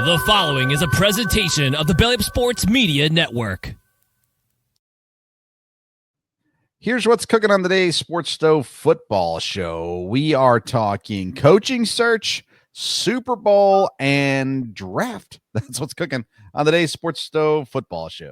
The following is a presentation of the Belly Up Sports Media Network. Here's what's cooking on today's Sports Stove Football Show. We are talking coaching search, Super Bowl, and draft. That's what's cooking on today's Sports Stove Football Show.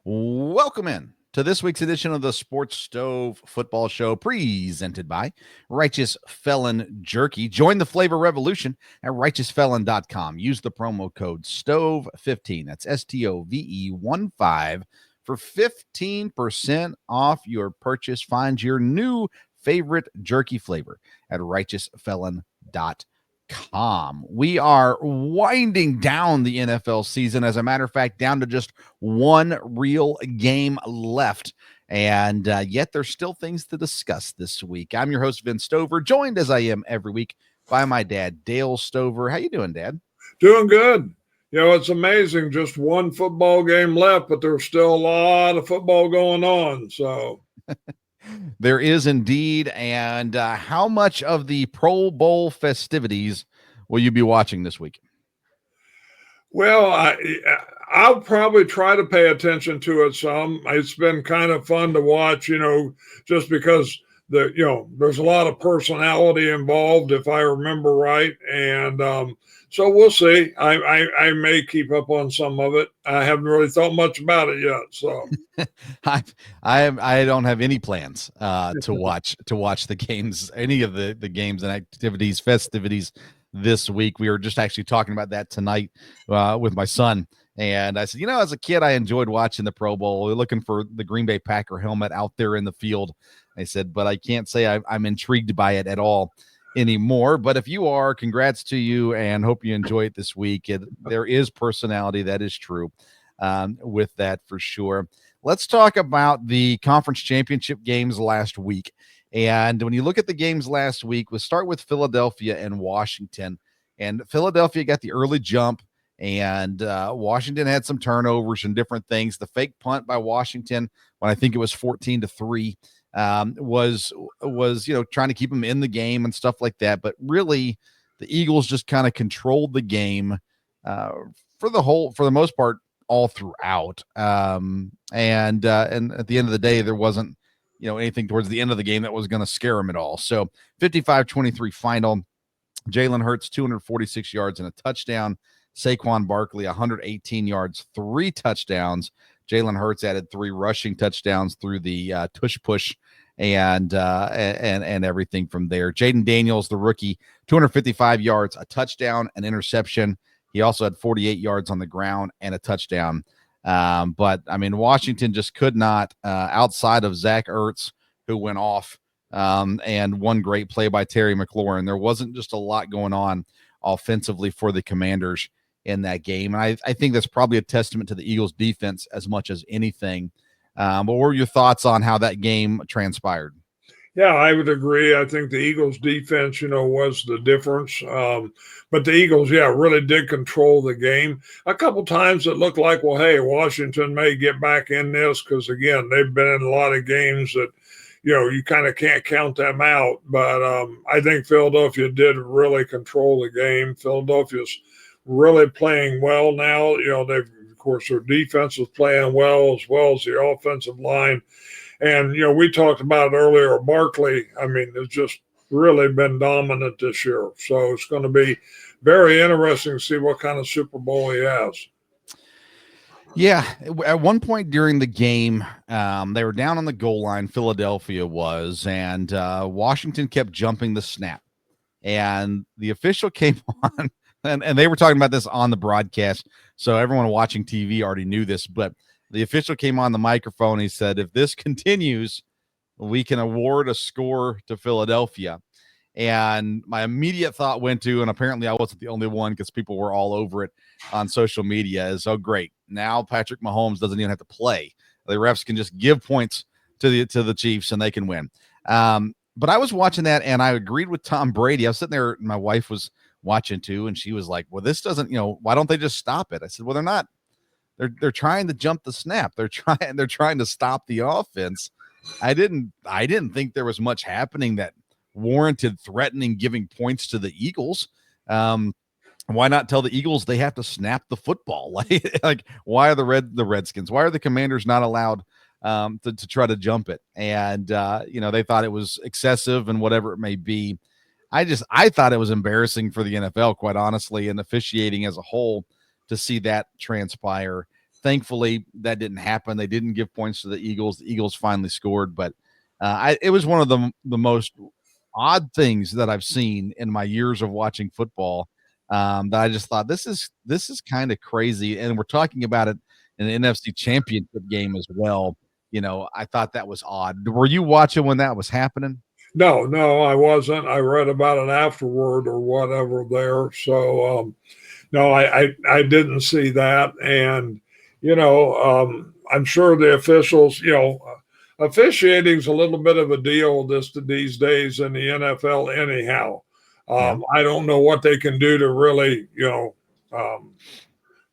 Welcome in to this week's edition of the Sports Stove Football Show, presented by Righteous Felon Jerky. Join the flavor revolution at righteousfelon.com. Use the promo code STOVE15. That's STOVE15 for 15% off your purchase. Find your new favorite jerky flavor at righteousfelon.com. We are winding down the NFL season. As a matter of fact, down to just one real game left. And yet there's still things to discuss this week. I'm your host, Vince Stover, joined as I am every week by my dad, Dale Stover. How you doing, Dad? Doing good. You know, it's amazing. Just one football game left, but there's still a lot of football going on. So there is indeed. And how much of the Pro Bowl festivities will you be watching this week? Well, I'll probably try to pay attention to it some. It's been kind of fun to watch, you know, just because there's a lot of personality involved, if I remember right. And so we'll see. I may keep up on some of it. I haven't really thought much about it yet. So I don't have any plans to watch the games, any of the games and activities, festivities this week. We were just actually talking about that tonight with my son. And I said, you know, as a kid, I enjoyed watching the Pro Bowl. We're looking for the Green Bay Packer helmet out there in the field. I said, but I can't say I'm intrigued by it at all anymore. But if you are, congrats to you and hope you enjoy it this week. There is personality, that is true, with that for sure. Let's talk about the conference championship games last week. And when you look at the games last week, we'll start with Philadelphia and Washington. And Philadelphia got the early jump, and Washington had some turnovers and different things. The fake punt by Washington, when I think it was 14-3, was trying to keep them in the game and stuff like that. But really, the Eagles just kind of controlled the game for the most part all throughout. And at the end of the day, there wasn't anything towards the end of the game that was going to scare them at all. So 55-23 final. Jalen Hurts 246 yards and a touchdown. Saquon Barkley 118 yards, 3 touchdowns. Jalen Hurts added 3 rushing touchdowns through the tush push and everything from there. Jaden Daniels, the rookie, 255 yards, a touchdown, an interception. He also had 48 yards on the ground and a touchdown. But I mean, Washington just could not, outside of Zach Ertz, who went off, and one great play by Terry McLaurin. There wasn't just a lot going on offensively for the Commanders in that game. And I think that's probably a testament to the Eagles defense as much as anything. But what were your thoughts on how that game transpired? Yeah, I would agree. I think the Eagles defense, was the difference. But the Eagles, really did control the game. A couple times it looked like, well, hey, Washington may get back in this because, again, they've been in a lot of games that, you kind of can't count them out. But I think Philadelphia did really control the game. Philadelphia's really playing well now. They've, of course, their defense is playing well as the offensive line. And, we talked about it earlier, Barkley, has just really been dominant this year. So it's going to be very interesting to see what kind of Super Bowl he has. Yeah, at one point during the game, they were down on the goal line, Philadelphia was, and Washington kept jumping the snap. And the official came on, and they were talking about this on the broadcast, so everyone watching TV already knew this, but the official came on the microphone. He said, if this continues, we can award a score to Philadelphia. And my immediate thought went to, and apparently I wasn't the only one because people were all over it on social media, is, oh, great. Now Patrick Mahomes doesn't even have to play. The refs can just give points to the Chiefs and they can win. But I was watching that and I agreed with Tom Brady. I was sitting there, and my wife was watching too, and she was like, well, this doesn't, why don't they just stop it? I said, well, they're not they're trying to jump the snap. They're trying to stop the offense. I didn't think there was much happening that warranted threatening giving points to the Eagles. Why not tell the Eagles they have to snap the football? Like why are the Redskins? Why are the Commanders not allowed to try to jump it? And they thought it was excessive and whatever it may be. I thought it was embarrassing for the NFL, quite honestly, and officiating as a whole to see that transpire. Thankfully, that didn't happen. They didn't give points to the Eagles. The Eagles finally scored, but it was one of the most odd things that I've seen in my years of watching football. That I just thought this is kind of crazy, and we're talking about it in an NFC Championship game as well. I thought that was odd. Were you watching when that was happening? No, I wasn't. I read about it afterward or whatever there. So, no, I didn't see that. And, I'm sure the officials, officiating's a little bit of a deal these days in the NFL anyhow. I don't know what they can do to really,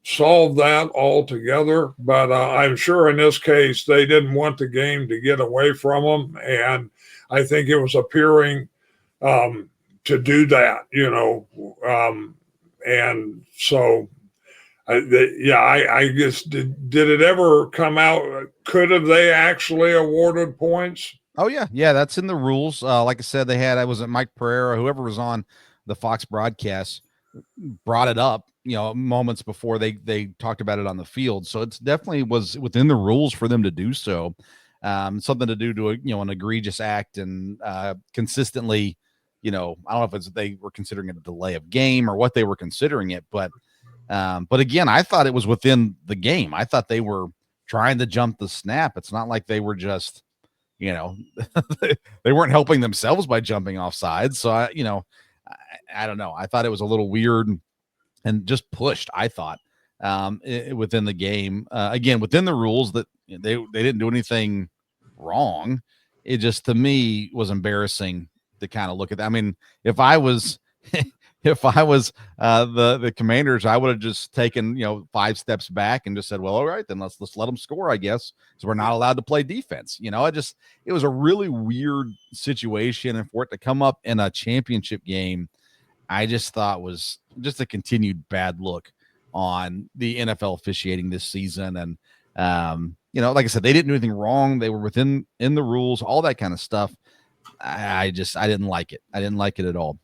solve that altogether, but I'm sure in this case they didn't want the game to get away from them, and I think it was appearing to do that, and so I guess did it ever come out? Could have they actually awarded points? Oh yeah, that's in the rules. Like I said, I wasn't Mike Pereira, whoever was on the Fox broadcast brought it up, moments before they talked about it on the field. So it's definitely was within the rules for them to do so. Something to do to an egregious act and consistently, I don't know if they were considering it a delay of game or what they were considering it, but again, I thought it was within the game. I thought they were trying to jump the snap. It's not like they were just, they weren't helping themselves by jumping off sides. So I don't know. I thought it was a little weird and just pushed, I thought, within the game. Again, within the rules that they didn't do anything wrong. It just, to me, was embarrassing to kind of look at that. I mean, if I was the Commanders, I would have just taken 5 steps back and just said, well, all right, then let's let them score, I guess, so we're not allowed to play defense. It was a really weird situation, and for it to come up in a championship game, I just thought was just a continued bad look on the NFL officiating this season. And like I said, they didn't do anything wrong. They were in the rules, all that kind of stuff. I didn't like it. I didn't like it at all.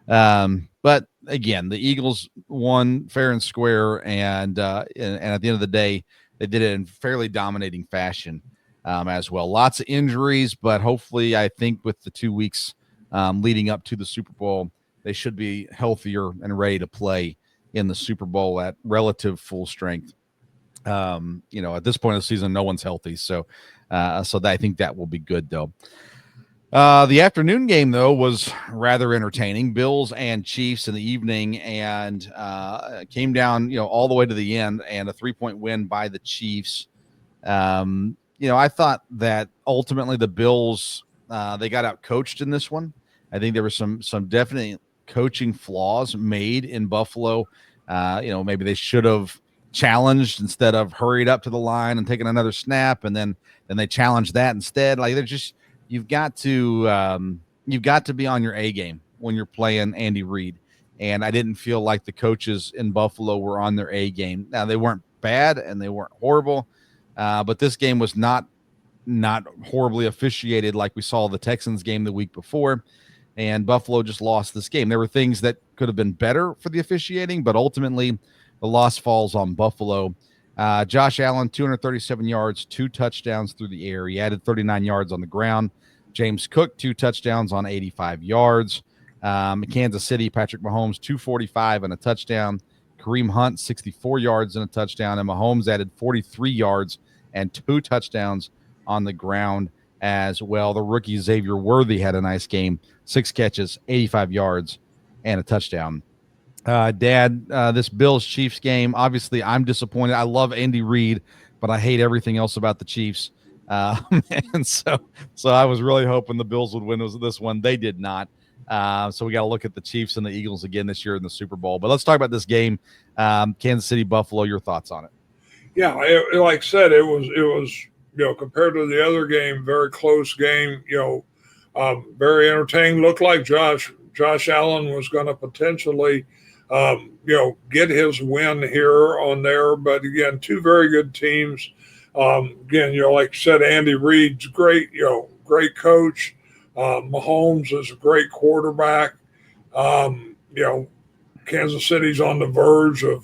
But again, the Eagles won fair and square, and at the end of the day, they did it in fairly dominating fashion as well. Lots of injuries, but hopefully, I think with the 2 weeks leading up to the Super Bowl, they should be healthier and ready to play in the Super Bowl at relative full strength. At this point of the season, no one's healthy, so I think that will be good though. The afternoon game, though, was rather entertaining. Bills and Chiefs in the evening, and came down, all the way to the end, and a 3-point win by the Chiefs. I thought that ultimately the Bills, they got out coached in this one. I think there were some definite coaching flaws made in Buffalo. Maybe they should have challenged instead of hurried up to the line and taken another snap, and then they challenged that instead. Like, they're just, you've got to be on your A game when you're playing Andy Reid. And I didn't feel like the coaches in Buffalo were on their A game. Now, they weren't bad and they weren't horrible, but this game was not horribly officiated like we saw the Texans game the week before. And Buffalo just lost this game. There were things that could have been better for the officiating, but ultimately the loss falls on Buffalo. Josh Allen, 237 yards, 2 touchdowns through the air. He added 39 yards on the ground. James Cook, 2 touchdowns on 85 yards. Kansas City, Patrick Mahomes, 245 and a touchdown. Kareem Hunt, 64 yards and a touchdown. And Mahomes added 43 yards and 2 touchdowns on the ground as well. The rookie Xavier Worthy had a nice game, 6 catches, 85 yards, and a touchdown. Dad, this Bills-Chiefs game, obviously I'm disappointed. I love Andy Reid, but I hate everything else about the Chiefs. And so I was really hoping the Bills would win this one. They did not. So we got to look at the Chiefs and the Eagles again this year in the Super Bowl. But let's talk about this game. Kansas City, Buffalo, your thoughts on it. Yeah, like I said, it was compared to the other game, very close game. Very entertaining. Looked like Josh Allen was going to potentially, get his win here on there. But again, two very good teams. Again, like you said, Andy Reid's great. Great coach. Mahomes is a great quarterback. Um, you know, Kansas City's on the verge of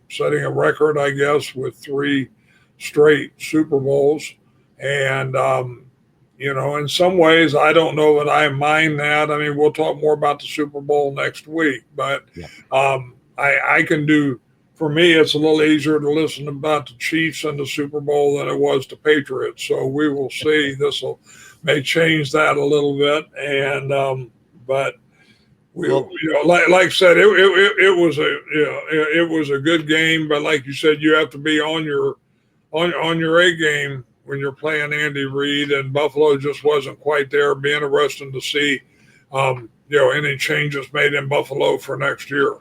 setting a record, I guess, with three straight Super Bowls, and in some ways, I don't know that I mind that. I mean, we'll talk more about the Super Bowl next week, but Yeah. I can do. For me, it's a little easier to listen about the Chiefs and the Super Bowl than it was the Patriots. So we will see. May change that a little bit, and but like I said, it was it was a good game. But like you said, you have to be on your A game when you're playing Andy Reid, and Buffalo just wasn't quite there. Be interesting to see, any changes made in Buffalo for next year.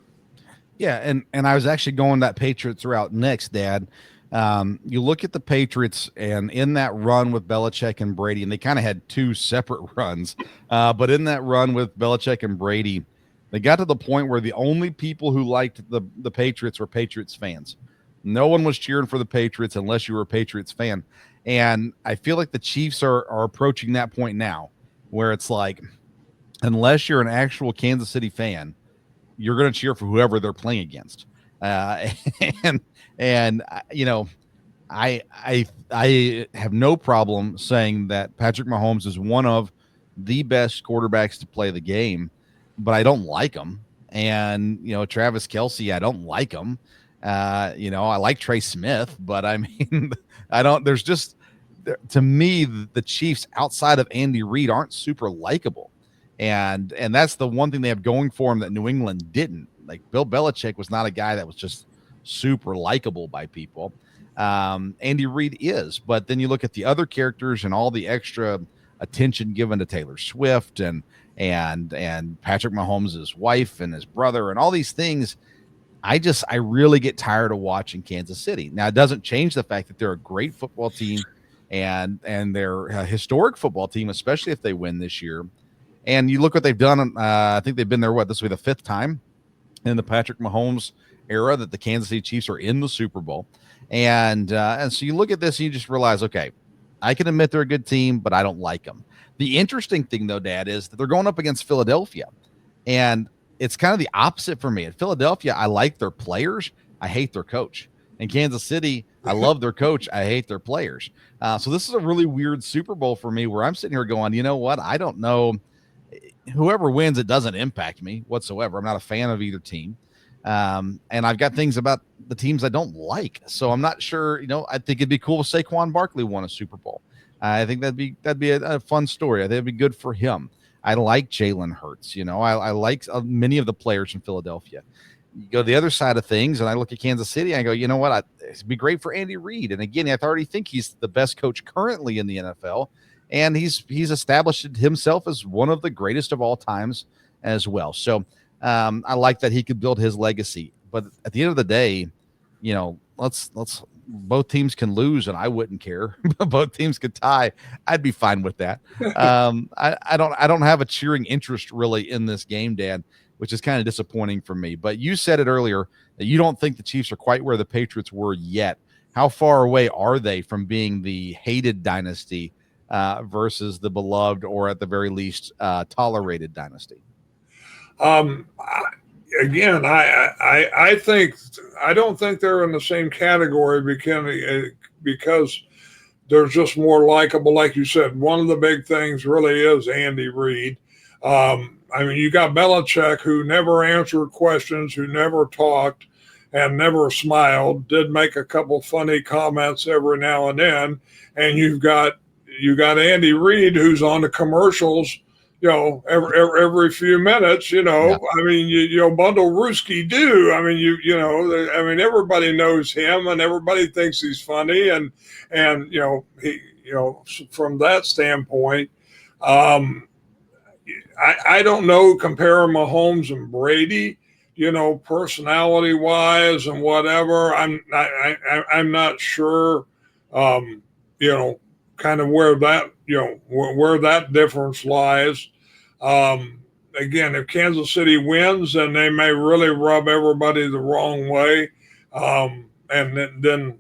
Yeah, and I was actually going that Patriots route next, Dad. You look at the Patriots, and in that run with Belichick and Brady, and they kind of had two separate runs, but in that run with Belichick and Brady, they got to the point where the only people who liked the Patriots were Patriots fans. No one was cheering for the Patriots unless you were a Patriots fan. And I feel like the Chiefs are approaching that point now, where it's like, unless you're an actual Kansas City fan, you're going to cheer for whoever they're playing against. And I have no problem saying that Patrick Mahomes is one of the best quarterbacks to play the game, but I don't like him. And Travis Kelce, I don't like him. I like Trey Smith, but I mean, I don't. There's just, to me, the Chiefs outside of Andy Reid aren't super likable. And that's the one thing they have going for them that New England didn't. Like, Bill Belichick was not a guy that was just super likable by people. Andy Reid is, but then you look at the other characters and all the extra attention given to Taylor Swift and Patrick Mahomes' wife and his brother and all these things. I really get tired of watching Kansas City. Now, it doesn't change the fact that they're a great football team and they're a historic football team, especially if they win this year. And you look what they've done. I think they've been there. This will be the fifth time in the Patrick Mahomes era that the Kansas City Chiefs are in the Super Bowl. And so you look at this and you just realize, okay, I can admit they're a good team, but I don't like them. The interesting thing, though, Dad, is that they're going up against Philadelphia. And it's kind of the opposite for me. At Philadelphia, I like their players. I hate their coach. In Kansas City, I love their coach. I hate their players. So this is a really weird Super Bowl for me where I'm sitting here going, you know what? I don't know. Whoever wins, it doesn't impact me whatsoever. I'm not a fan of either team. And I've got things about the teams I don't like. So I'm not sure, I think it'd be cool if Saquon Barkley won a Super Bowl. I think that'd be a fun story. I think it'd be good for him. I like Jalen Hurts. I like many of the players in Philadelphia. You go to the other side of things, and I look at Kansas City, and I go, you know what? It'd be great for Andy Reid. And again, I already think he's the best coach currently in the NFL. And he's established himself as one of the greatest of all times as well. So I like that he could build his legacy. But at the end of the day, let's both teams can lose, and I wouldn't care. Both teams could tie. I'd be fine with that. I don't have a cheering interest really in this game, Dad, which is kind of disappointing for me. But you said it earlier that you don't think the Chiefs are quite where the Patriots were yet. How far away are they from being the hated dynasty versus the beloved, or at the very least, tolerated dynasty? Again, I don't think they're in the same category because there's just more likable. Like you said, one of the big things really is Andy Reid. You got Belichick, who never answered questions, who never talked and never smiled, did make a couple funny comments every now and then. And you got Andy Reid, who's on the commercials, every few minutes, Yeah. Bundle Rooski do. Everybody knows him and everybody thinks he's funny. And he, from that standpoint, I don't know, comparing Mahomes and Brady, personality wise and whatever. I'm not sure, kind of where that, where that difference lies. Again, if Kansas City wins, then they may really rub everybody the wrong way. And then,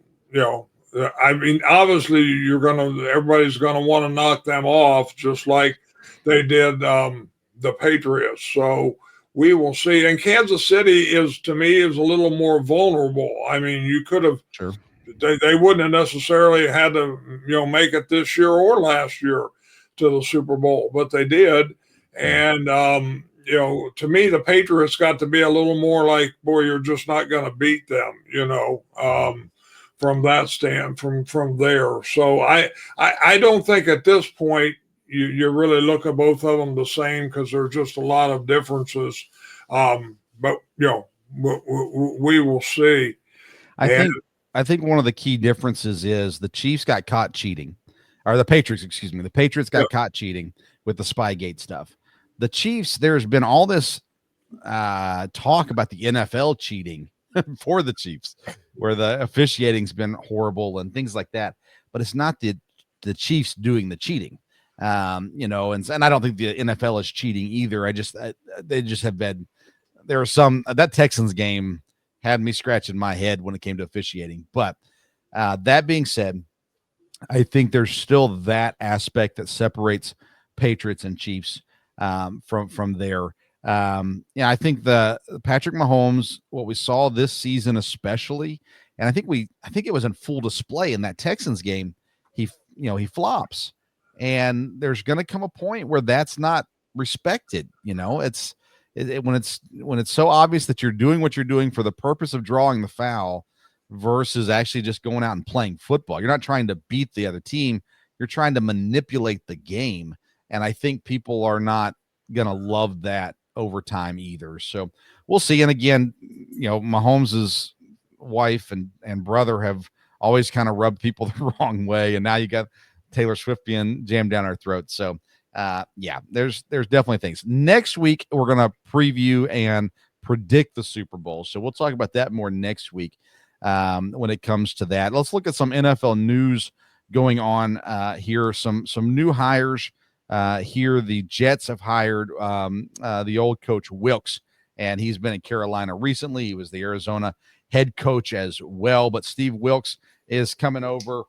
I mean, obviously everybody's going to want to knock them off just like they did, the Patriots. So we will see. And Kansas City to me, is a little more vulnerable. I mean, you could have, Sure. They wouldn't have necessarily had to, make it this year or last year to the Super Bowl, but they did. And, to me, the Patriots got to be a little more like, boy, you're just not going to beat them, from that from there. So I don't think at this point you really look at both of them the same, because there's just a lot of differences. But, we will see. I think one of the key differences is the Chiefs got caught cheating, or the Patriots, excuse me. The Patriots got caught cheating with the Spygate stuff. The Chiefs, there's been all this talk about the NFL cheating for the Chiefs, where the officiating's been horrible and things like that. But it's not the Chiefs doing the cheating, and I don't think the NFL is cheating either. They just have been. There are some that Texans game had me scratching my head when it came to officiating. But that being said, I think there's still that aspect that separates Patriots and Chiefs from there. I think the Patrick Mahomes, what we saw this season especially, and I think it was in full display in that Texans game, he flops. And there's going to come a point where that's not respected. When it's so obvious that you're doing what you're doing for the purpose of drawing the foul versus actually just going out and playing football. You're not trying to beat the other team. You're trying to manipulate the game. And I think people are not going to love that over time either. So we'll see. And again, Mahomes' wife and brother have always kind of rubbed people the wrong way. And now you got Taylor Swift being jammed down our throats. So there's definitely things. Next week, we're going to preview and predict the Super Bowl. So we'll talk about that more next week when it comes to that. Let's look at some NFL news going on here. Some new hires here. The Jets have hired the old coach Wilkes, and he's been in Carolina recently. He was the Arizona head coach as well. But Steve Wilkes is coming over.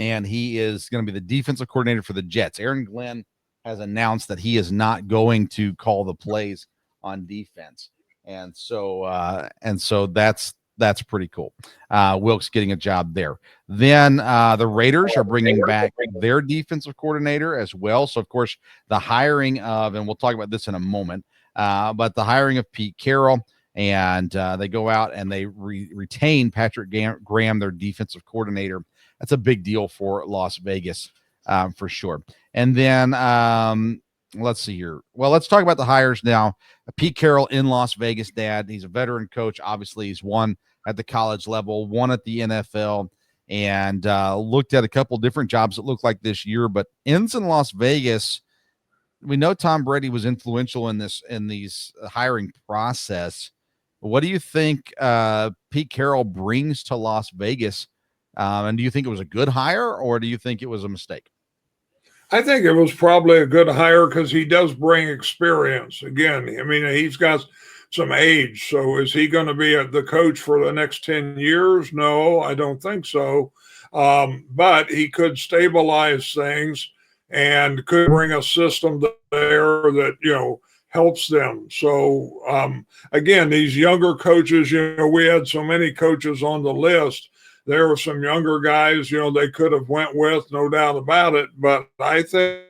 And he is going to be the defensive coordinator for the Jets. Aaron Glenn has announced that he is not going to call the plays on defense. And so that's pretty cool. Wilkes getting a job there. Then the Raiders are bringing back their defensive coordinator as well. So, of course, the hiring of, and we'll talk about this in a moment, but the hiring of Pete Carroll, and they go out and they retain Patrick Graham, their defensive coordinator. That's a big deal for Las Vegas, for sure. And then let's see here. Well, let's talk about the hires now. Pete Carroll in Las Vegas, Dad. He's a veteran coach. Obviously, he's won at the college level, won at the NFL, and looked at a couple different jobs that look like this year. But ends in Las Vegas. We know Tom Brady was influential in these hiring process. What do you think Pete Carroll brings to Las Vegas? And do you think it was a good hire, or do you think it was a mistake? I think it was probably a good hire because he does bring experience. Again, I mean, he's got some age. So is he going to be the coach for the next 10 years? No, I don't think so. But he could stabilize things and could bring a system there that, helps them. So, again, these younger coaches, we had so many coaches on the list. There were some younger guys, they could have went with, no doubt about it. But I think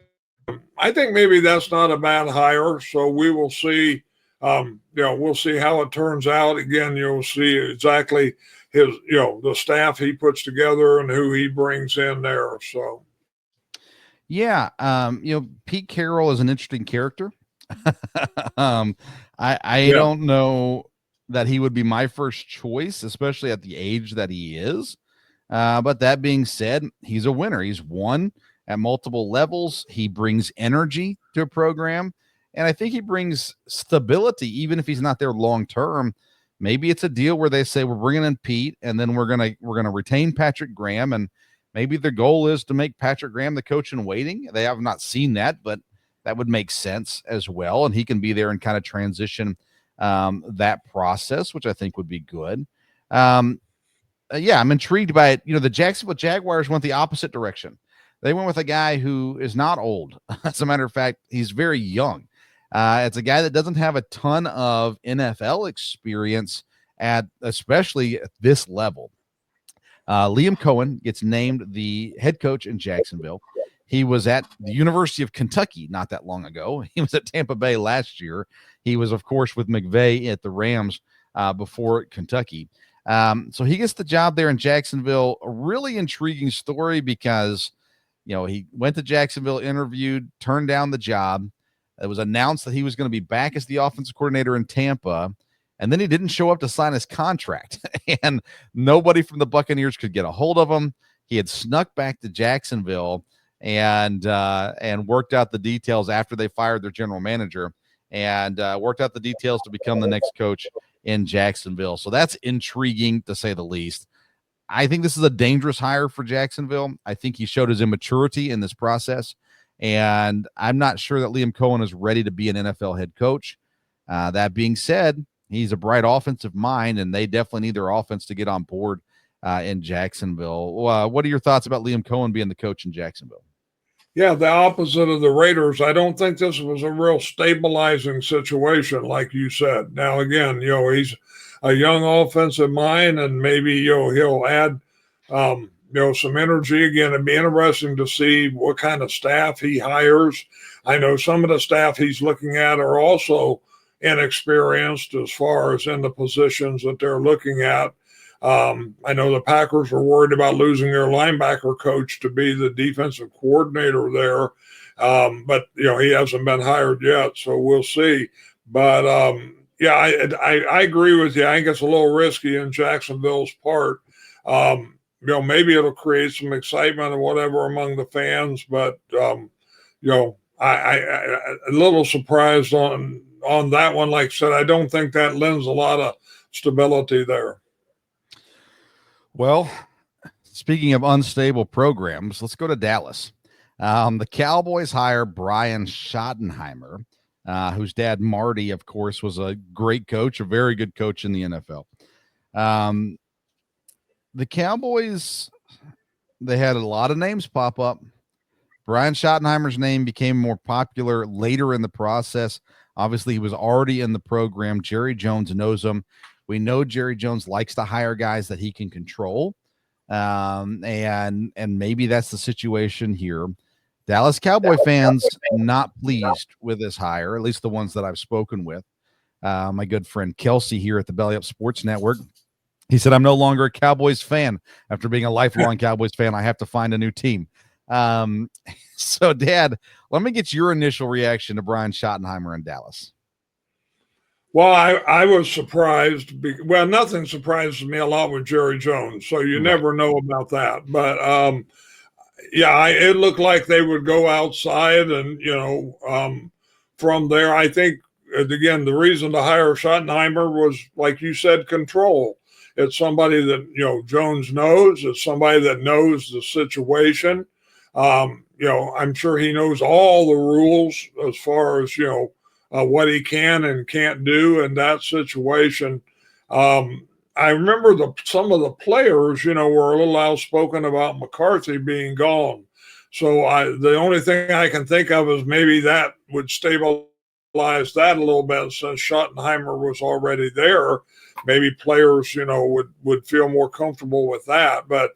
maybe that's not a bad hire. So we will see. We'll see how it turns out. Again, you'll see exactly his, the staff he puts together and who he brings in there. So, yeah, Pete Carroll is an interesting character. I don't know that he would be my first choice, especially at the age that he is. But that being said, he's a winner. He's won at multiple levels. He brings energy to a program. And I think he brings stability, even if he's not there long term. Maybe it's a deal where they say we're bringing in Pete, and then we're gonna retain Patrick Graham, and maybe the goal is to make Patrick Graham the coach in waiting. They have not seen that, but that would make sense as well, and he can be there and kind of transition that process, which I think would be good. Yeah, I'm intrigued by it. The Jacksonville Jaguars went the opposite direction. They went with a guy who is not old. As a matter of fact, he's very young. It's a guy that doesn't have a ton of NFL experience especially at this level. Liam Coen gets named the head coach in Jacksonville. He was at the University of Kentucky not that long ago. He was at Tampa Bay last year. He was, of course, with McVay at the Rams before Kentucky. So he gets the job there in Jacksonville. A really intriguing story because, he went to Jacksonville, interviewed, turned down the job. It was announced that he was going to be back as the offensive coordinator in Tampa, and then he didn't show up to sign his contract, and nobody from the Buccaneers could get a hold of him. He had snuck back to Jacksonville and worked out the details after they fired their general manager, and worked out the details to become the next coach in Jacksonville. So that's intriguing, to say the least. I think this is a dangerous hire for Jacksonville. I think he showed his immaturity in this process, and I'm not sure that Liam Coen is ready to be an NFL head coach. That being said, he's a bright offensive mind, and they definitely need their offense to get on board in Jacksonville. What are your thoughts about Liam Coen being the coach in Jacksonville? Yeah, the opposite of the Raiders. I don't think this was a real stabilizing situation, like you said. Now, again, he's a young offensive mind, and maybe, he'll add, some energy. Again, it'd be interesting to see what kind of staff he hires. I know some of the staff he's looking at are also inexperienced as far as in the positions that they're looking at. I know the Packers were worried about losing their linebacker coach to be the defensive coordinator there. But he hasn't been hired yet, so we'll see. But yeah, I agree with you. I think it's a little risky in Jacksonville's part. Maybe it'll create some excitement or whatever among the fans, but I a little surprised on that one. Like I said, I don't think that lends a lot of stability there. Well, speaking of unstable programs, let's go to Dallas. The Cowboys hire Brian Schottenheimer, whose dad, Marty, of course, was a great coach, a very good coach in the NFL. The Cowboys, they had a lot of names pop up. Brian Schottenheimer's name became more popular later in the process. Obviously, he was already in the program. Jerry Jones knows him. We know Jerry Jones likes to hire guys that he can control. And maybe that's the situation here. Dallas Cowboy fans not pleased with this hire, at least the ones that I've spoken with. My good friend Kelsey here at the Belly Up Sports Network, he said, I'm no longer a Cowboys fan. After being a lifelong Cowboys fan, I have to find a new team. So, Dad, let me get your initial reaction to Brian Schottenheimer in Dallas. Well, I was surprised. Nothing surprises me a lot with Jerry Jones, so you never know about that. But it looked like they would go outside, and from there, I think again the reason to hire Schottenheimer was, like you said, control. It's somebody that Jones knows. It's somebody that knows the situation. I'm sure he knows all the rules as far as what he can and can't do in that situation. I remember some of the players, were a little outspoken about McCarthy being gone. So the only thing I can think of is maybe that would stabilize that a little bit since Schottenheimer was already there. Maybe players, would feel more comfortable with that. But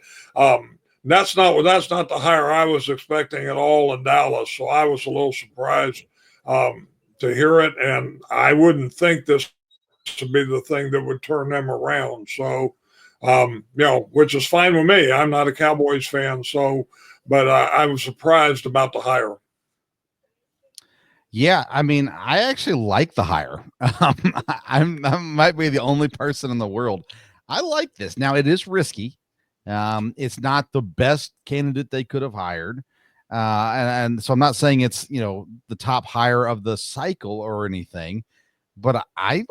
that's not the hire I was expecting at all in Dallas. So I was a little surprised to hear it, and I wouldn't think this to be the thing that would turn them around. So, which is fine with me. I'm not a Cowboys fan, but I was surprised about the hire. Yeah, I mean, I actually like the hire. I might be the only person in the world. I like this. Now, it is risky. It's not the best candidate they could have hired. And so I'm not saying it's, the top hire of the cycle or anything, but I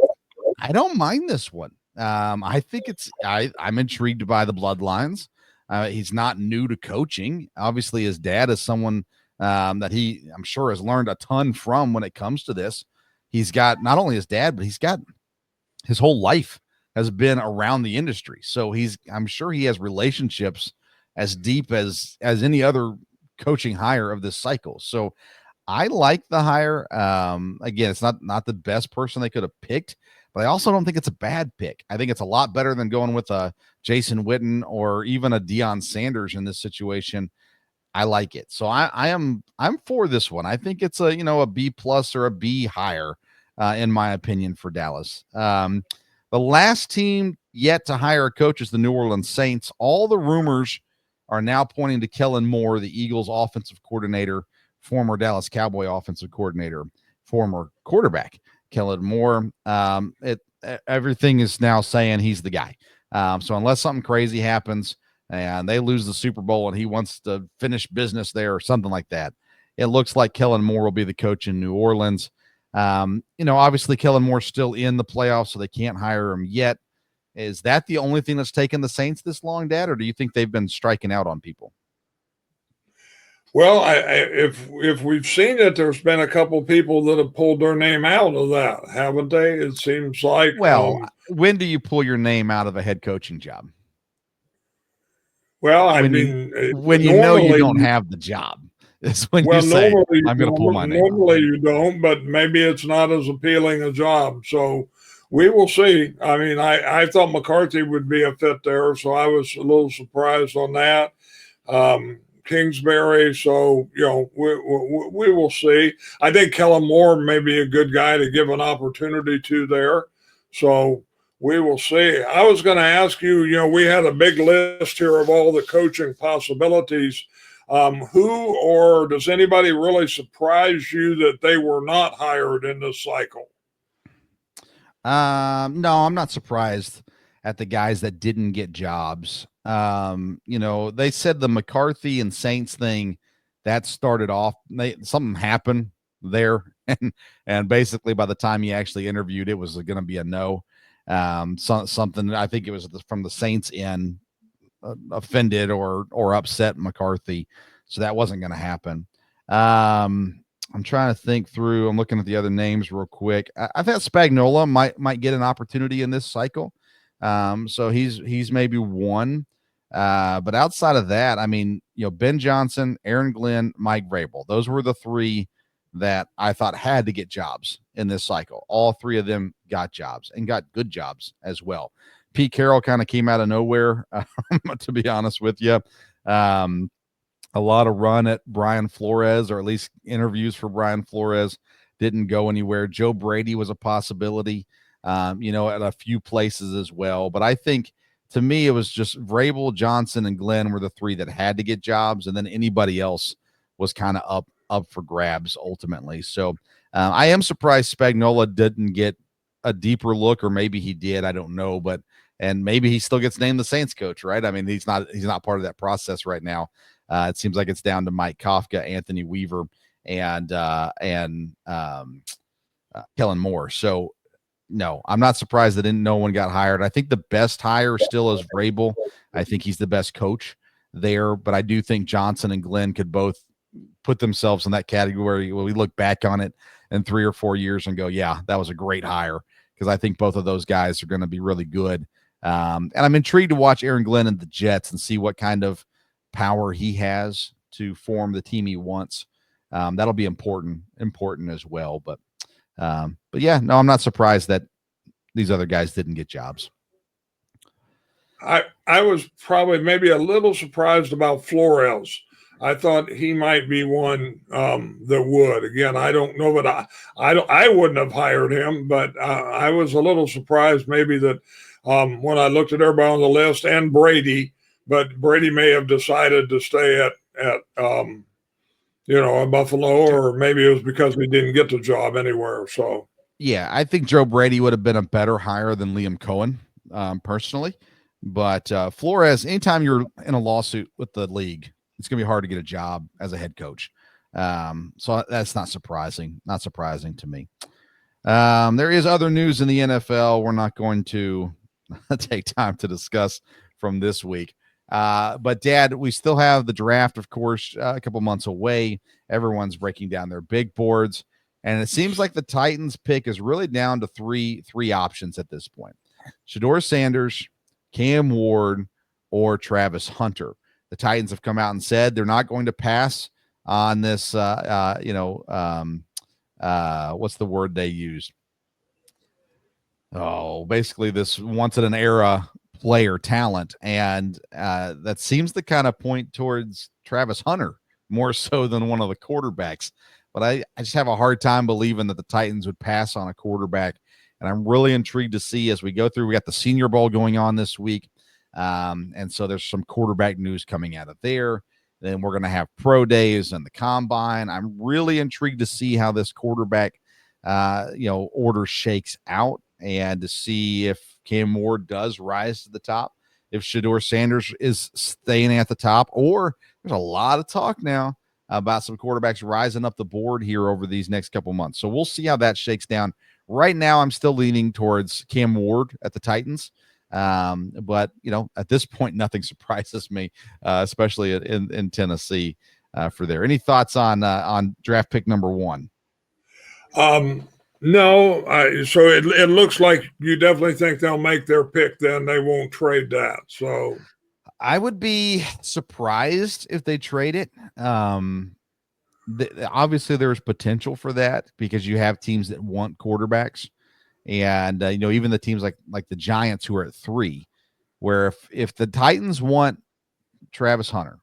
don't mind this one. I think I'm intrigued by the bloodlines. He's not new to coaching. Obviously, his dad is someone that I'm sure, has learned a ton from when it comes to this. He's got not only his dad, but he's got his whole life has been around the industry. So I'm sure he has relationships as deep as any other coaching hire of this cycle. So I like the hire. Again, it's not the best person they could have picked, but I also don't think it's a bad pick. I think it's a lot better than going with a Jason Witten or even a Deion Sanders in this situation. I like it. So I'm for this one. I think it's a B plus or a B higher, in my opinion, for Dallas. The last team yet to hire a coach is the New Orleans Saints. All the rumors are now pointing to Kellen Moore, the Eagles offensive coordinator, former Dallas Cowboy offensive coordinator, former quarterback Kellen Moore. Everything is now saying he's the guy. So unless something crazy happens and they lose the Super Bowl and he wants to finish business there or something like that, it looks like Kellen Moore will be the coach in New Orleans. Obviously Kellen Moore's still in the playoffs, so they can't hire him yet. Is that the only thing that's taken the Saints this long, Dad, or do you think they've been striking out on people? Well, if we've seen it, there's been a couple people that have pulled their name out of that, haven't they? It seems like. Well, when do you pull your name out of a head coaching job? Well, when you know you don't have the job. Is when you say, I'm going to pull my name. Normally you don't, but maybe it's not as appealing a job. So we will see. I mean, I thought McCarthy would be a fit there, so I was a little surprised on that. Kingsbury, so, we will see. I think Kellen Moore may be a good guy to give an opportunity to there. So we will see. I was going to ask you, we had a big list here of all the coaching possibilities. Who or does anybody really surprise you that they were not hired in this cycle? No, I'm not surprised at the guys that didn't get jobs. They said the McCarthy and Saints thing that started off, something happened there. And basically by the time he actually interviewed, it was going to be a no. Something, I think it was from the Saints end, offended or upset McCarthy. So that wasn't going to happen. I'm trying to think through. I'm looking at the other names real quick. I thought Spagnuolo might get an opportunity in this cycle. So he's maybe one. But outside of that, I mean, Ben Johnson, Aaron Glenn, Mike Vrabel. Those were the three that I thought had to get jobs in this cycle. All three of them got jobs and got good jobs as well. Pete Carroll kind of came out of nowhere, to be honest with you. A lot of run at Brian Flores, or at least interviews for Brian Flores, didn't go anywhere. Joe Brady was a possibility, at a few places as well. But I think, to me, it was just Vrabel, Johnson, and Glenn were the three that had to get jobs, and then anybody else was kind of up for grabs ultimately. So I am surprised Spagnuolo didn't get a deeper look, or maybe he did. I don't know, and maybe he still gets named the Saints coach, right? I mean, he's not part of that process right now. It seems like it's down to Mike Kafka, Anthony Weaver, and Kellen Moore. So no, I'm not surprised that no one got hired. I think the best hire still is Vrabel. I think he's the best coach there, but I do think Johnson and Glenn could both put themselves in that category when we look back on it in 3 or 4 years and go, yeah, that was a great hire, because I think both of those guys are going to be really good. And I'm intrigued to watch Aaron Glenn and the Jets and see what kind of power he has to form the team he wants. That'll be important as well. But yeah, no, I'm not surprised that these other guys didn't get jobs. I was probably maybe a little surprised about Flores. I thought he might be one that would. Again, I don't know, but I wouldn't have hired him. But I was a little surprised maybe that when I looked at everybody on the list and Brady, but Brady may have decided to stay at Buffalo, or maybe it was because we didn't get the job anywhere. So yeah, I think Joe Brady would have been a better hire than Liam Coen, personally. But Flores, anytime you're in a lawsuit with the league, it's going to be hard to get a job as a head coach. So that's not surprising to me. There is other news in the NFL we're not going to take time to discuss from this week. But Dad, we still have the draft, of course, a couple months away. Everyone's breaking down their big boards, and it seems like the Titans pick is really down to three options at this point: Shedeur Sanders, Cam Ward, or Travis Hunter. The Titans have come out and said they're not going to pass on this, what's the word they used? Oh, basically this once in an era player talent. And that seems to kind of point towards Travis Hunter more so than one of the quarterbacks. But I just have a hard time believing that the Titans would pass on a quarterback. And I'm really intrigued to see as we go through. We got the Senior Bowl going on this week. And so there's some quarterback news coming out of there. Then we're going to have pro days and the combine. I'm really intrigued to see how this quarterback, order shakes out and to see if Cam Ward does rise to the top, if Shedeur Sanders is staying at the top, or there's a lot of talk now about some quarterbacks rising up the board here over these next couple months. So we'll see how that shakes down. Right now, I'm still leaning towards Cam Ward at the Titans. But at this point, nothing surprises me, especially in Tennessee for there. Any thoughts on draft pick number 1? No. So it looks like you definitely think they'll make their pick. Then they won't trade that. So I would be surprised if they trade it. Obviously, there's potential for that because you have teams that want quarterbacks. And, even the teams like the Giants who are at 3, where if the Titans want Travis Hunter,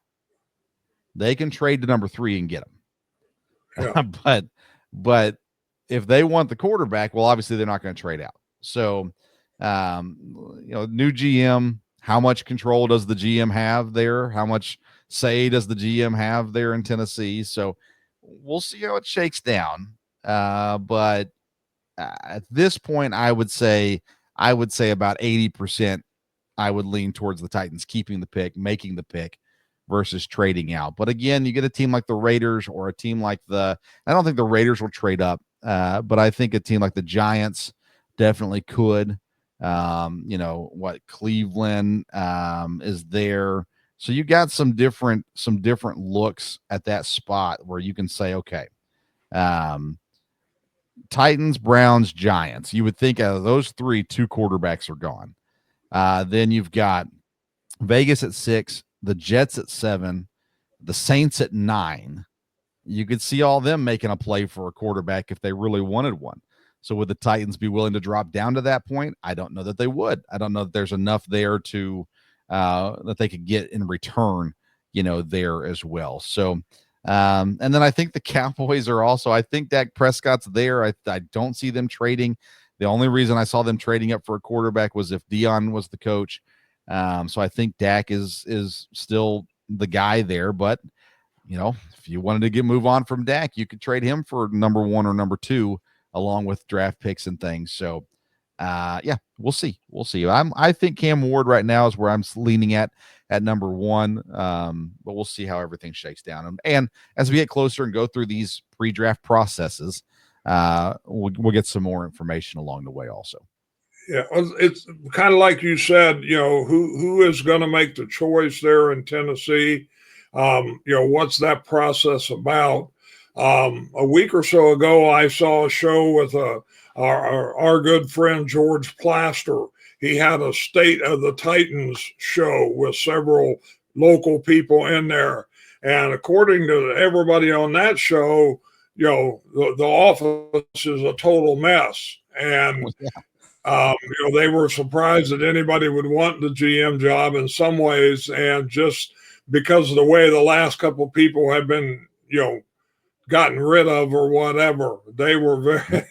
they can trade to number 3 and get him. Yeah. but if they want the quarterback, well, obviously they're not going to trade out. So, new GM, how much control does the GM have there? How much say does the GM have there in Tennessee? So we'll see how it shakes down. But at this point, I would say about 80%. I would lean towards the Titans keeping the pick, making the pick, versus trading out. But again, you get a team like the Raiders or a team like I don't think the Raiders will trade up, but I think a team like the Giants definitely could. Cleveland is there, so you got some different looks at that spot where you can say, okay. Titans, Browns, Giants. You would think out of those 3, 2 quarterbacks are gone. Then you've got Vegas at 6, the Jets at 7, the Saints at 9. You could see all them making a play for a quarterback if they really wanted one. So would the Titans be willing to drop down to that point? I don't know that they would. I don't know that there's enough there to that they could get in return, there as well. So and then I think the Cowboys are also, I think Dak Prescott's there. I don't see them trading. The only reason I saw them trading up for a quarterback was if Dion was the coach. So I think Dak is still the guy there, but if you wanted to move on from Dak, you could trade him for number 1 or number 2 along with draft picks and things. So we'll see. I think Cam Ward right now is where I'm leaning at number 1. But we'll see how everything shakes down. And as we get closer and go through these pre-draft processes, we'll get some more information along the way also. Yeah, it's kind of like you said, who is going to make the choice there in Tennessee? What's that process about? A week or so ago, I saw a show with our good friend George Plaster. He had a State of the Titans show with several local people in there. And according to everybody on that show, the office is a total mess. And they were surprised that anybody would want the GM job in some ways. And just because of the way the last couple of people have been, gotten rid of or whatever, they were very,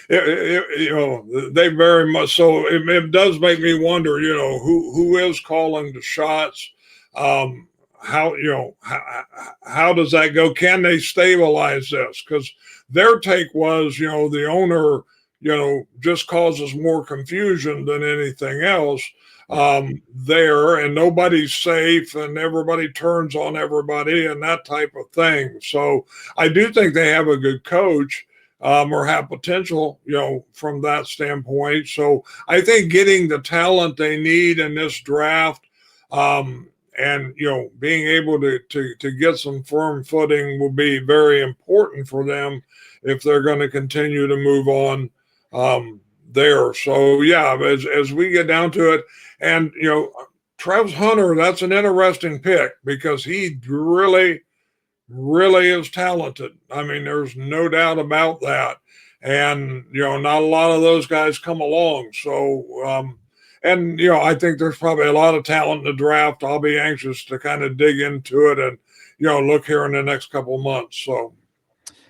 they very much. So it does make me wonder, who is calling the shots? How does that go? Can they stabilize this? Because their take was, the owner, just causes more confusion than anything else. there, and nobody's safe, and everybody turns on everybody, and that type of thing. So I do think they have a good coach, or have potential, from that standpoint. So I think getting the talent they need in this draft, and being able to get some firm footing will be very important for them if they're going to continue to move on there. So yeah, as we get down to it, and Travis Hunter, that's an interesting pick because he really is talented. I mean, there's no doubt about that. And not a lot of those guys come along. So and I think there's probably a lot of talent in the draft. I'll be anxious to kind of dig into it and look here in the next couple of months. So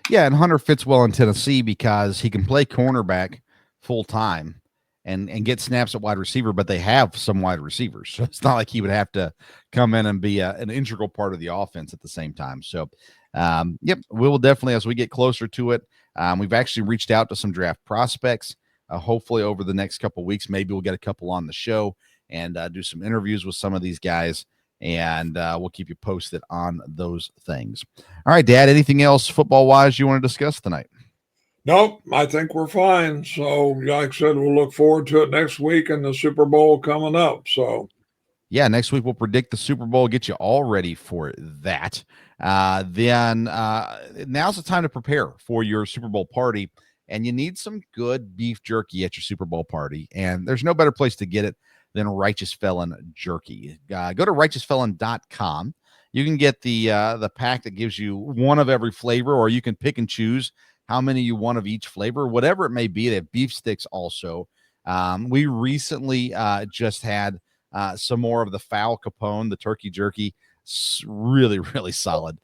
yeah, and Hunter fits well in Tennessee because he can play cornerback full time and get snaps at wide receiver, but they have some wide receivers. So it's not like he would have to come in and be an integral part of the offense at the same time. So yep, we will definitely, as we get closer to it, we've actually reached out to some draft prospects. Hopefully over the next couple of weeks, maybe we'll get a couple on the show and do some interviews with some of these guys, and we'll keep you posted on those things. All right, Dad, anything else football-wise you want to discuss tonight? Nope, I think we're fine. So like I said, we'll look forward to it next week and the Super Bowl coming up. So yeah, next week we'll predict the Super Bowl, get you all ready for that. Then now's the time to prepare for your Super Bowl party, and you need some good beef jerky at your Super Bowl party. And there's no better place to get it than Righteous Felon Jerky. Go to righteousfelon.com. You can get the pack that gives you one of every flavor, or you can pick and choose how many you want of each flavor, whatever it may be. They have beef sticks also. We recently just had some more of the fowl capone, the turkey jerky. Really solid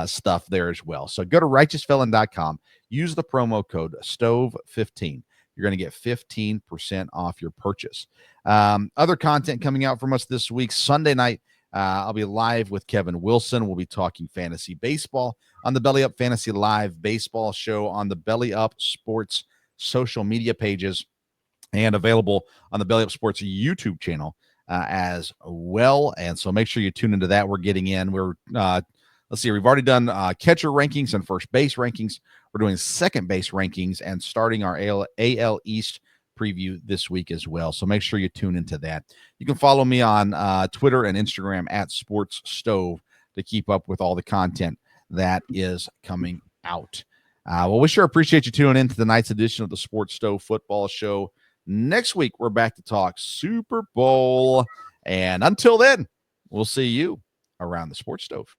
stuff there as well. So go to righteousfelon.com. Use the promo code STOVE15. You're going to get 15% off your purchase. Other content coming out from us this week. Sunday night, I'll be live with Kevin Wilson. We'll be talking fantasy baseball on the Belly Up Fantasy Live Baseball Show on the Belly Up Sports social media pages, and available on the Belly Up Sports YouTube channel as well. And so make sure you tune into that. We're getting in. Let's see, we've already done catcher rankings and first base rankings. We're doing second base rankings and starting our AL East preview this week as well. So make sure you tune into that. You can follow me on Twitter and Instagram at Sports Stove to keep up with all the content that is coming out. Well, we sure appreciate you tuning in to tonight's edition of the Sports Stove Football Show. Next week, we're back to talk Super Bowl. And until then, we'll see you around the Sports Stove.